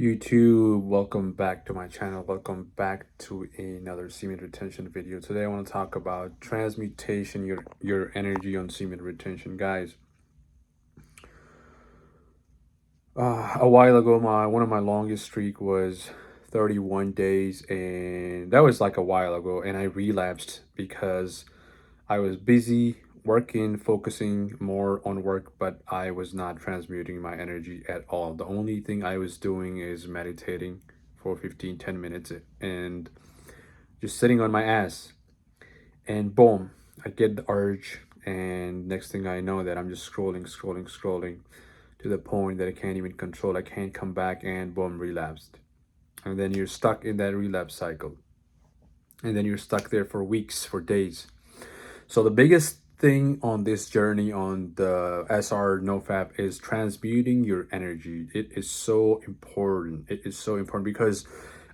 YouTube, welcome back to my channel. Welcome back to another semen retention video. Today I want to talk about transmutation, your energy on semen retention, guys. A while ago, one of my longest streak was 31 days, and that was like a while ago. And I relapsed because I was busy working, focusing more on work, but I was not transmuting my energy at all. The only thing I was doing is meditating for 15-10 minutes and just sitting on my ass. And boom, I get the urge, and next thing I know that I'm just scrolling to the point that I can't even control. I can't come back, and boom, relapsed. And then you're stuck in that relapse cycle. And then you're stuck there for weeks, for days. So the biggest thing on this journey on the SR NoFap is transmuting your energy. It is so important. It is so important because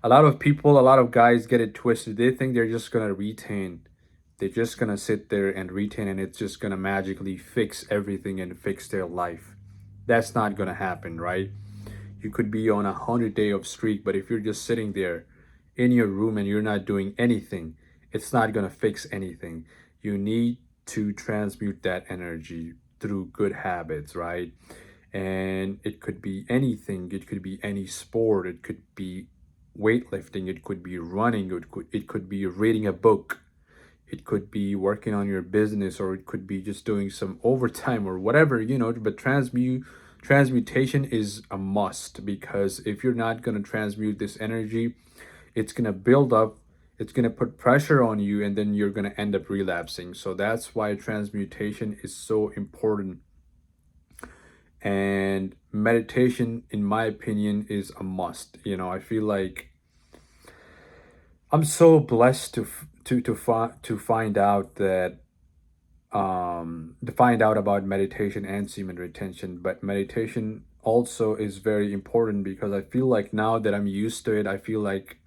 a lot of people, a lot of guys get it twisted. They think they're just gonna retain. They're just gonna sit there and retain, and it's just gonna magically fix everything and fix their life. That's not gonna happen, right? You could be on 100 day of streak, but if you're just sitting there in your room and you're not doing anything, it's not gonna fix anything. You need to transmute that energy through good habits, right? And it could be anything. It could be any sport. It could be weightlifting. It could be running. It could be reading a book. It could be working on your business, or it could be just doing some overtime or whatever, but transmutation is a must, because if you're not going to transmute this energy, it's going to build up, it's going to put pressure on you, and then you're going to end up relapsing. So that's why transmutation is so important. And meditation, in my opinion, is a must. I feel like I'm so blessed to find out that to find out about meditation and semen retention. But meditation also is very important, because I feel like now that I'm used to it, I feel like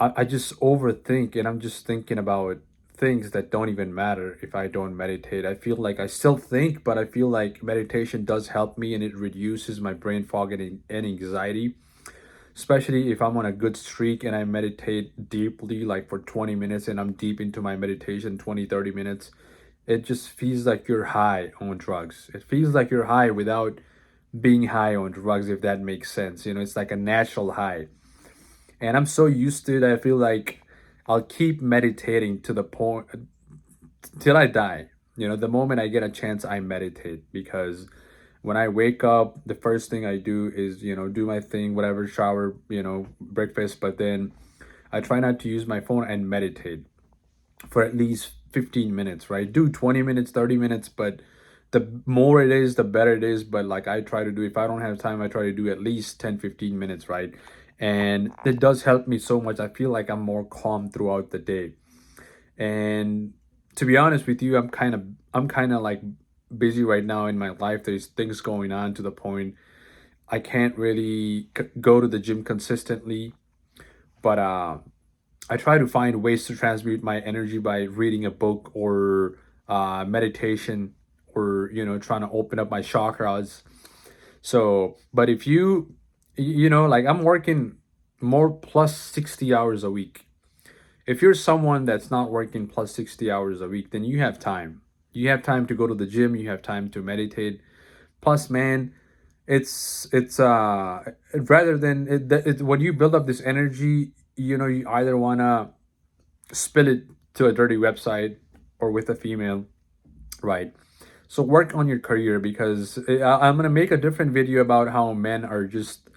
I just overthink, and I'm just thinking about things that don't even matter if I don't meditate. I feel like I still think, but I feel like meditation does help me, and it reduces my brain fog and anxiety, especially if I'm on a good streak and I meditate deeply, like for 20 minutes, and I'm deep into my meditation 20-30 minutes. It just feels like you're high on drugs. It feels like you're high without being high on drugs, if that makes sense. It's like a natural high. And I'm so used to it, I feel like I'll keep meditating to the point till I die. The moment I get a chance, I meditate, because when I wake up, the first thing I do is, do my thing, whatever, shower, breakfast, but then I try not to use my phone and meditate for at least 15 minutes, right? Do 20 minutes, 30 minutes, but the more it is, the better it is. But like, I try to do, if I don't have time, I try to do at least 10-15 minutes, right? And it does help me so much. I feel like I'm more calm throughout the day. And to be honest with you, I'm kind of like busy right now in my life. There's things going on to the point I can't really go to the gym consistently. But I try to find ways to transmute my energy by reading a book, or meditation, or trying to open up my chakras. So, but if like, I'm working more plus 60 hours a week. If you're someone that's not working plus 60 hours a week, then you have time. You have time to go to the gym, you have time to meditate. Plus, man, it's rather than when you build up this energy, you either want to spill it to a dirty website or with a female, right? So work on your career, because I'm going to make a different video about how men are just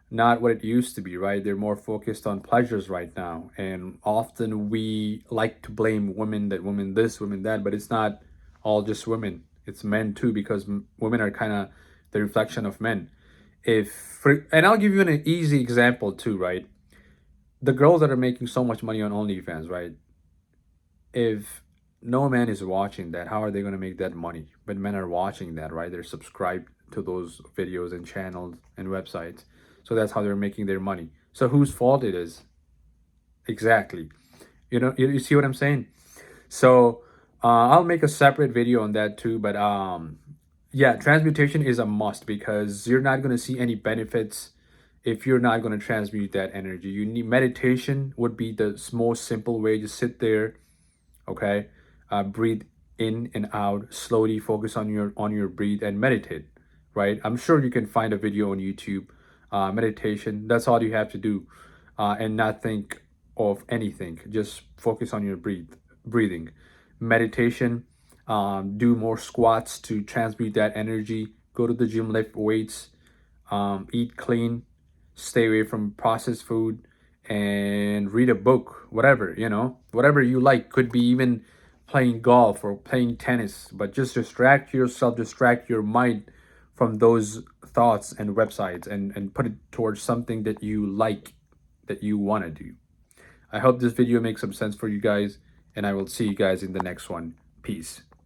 not what it used to be, right? They're more focused on pleasures right now. And often we like to blame women, that women this, women that, but it's not all just women. It's men too, because women are kind of the reflection of men. And I'll give you an easy example too, right? The girls that are making so much money on OnlyFans, right? If no man is watching that, how are they going to make that money? But men are watching that, right? They're subscribed to those videos and channels and websites. So that's how they're making their money. So whose fault it is? Exactly. You see what I'm saying? So I'll make a separate video on that too. But yeah, transmutation is a must, because you're not going to see any benefits if you're not going to transmute that energy. You need meditation would be the most simple way. Just sit there, okay, breathe in and out slowly, focus on your breathe and meditate, right? I'm sure you can find a video on YouTube, meditation. That's all you have to do, and not think of anything. Just focus on your breathing. Meditation. Do more squats to transmute that energy. Go to the gym, lift weights, eat clean, stay away from processed food, and read a book, whatever, whatever you like. Could be even playing golf or playing tennis, but just distract yourself, distract your mind from those thoughts and websites, and put it towards something that you like, that you want to do. I hope this video makes some sense for you guys, and I will see you guys in the next one. Peace.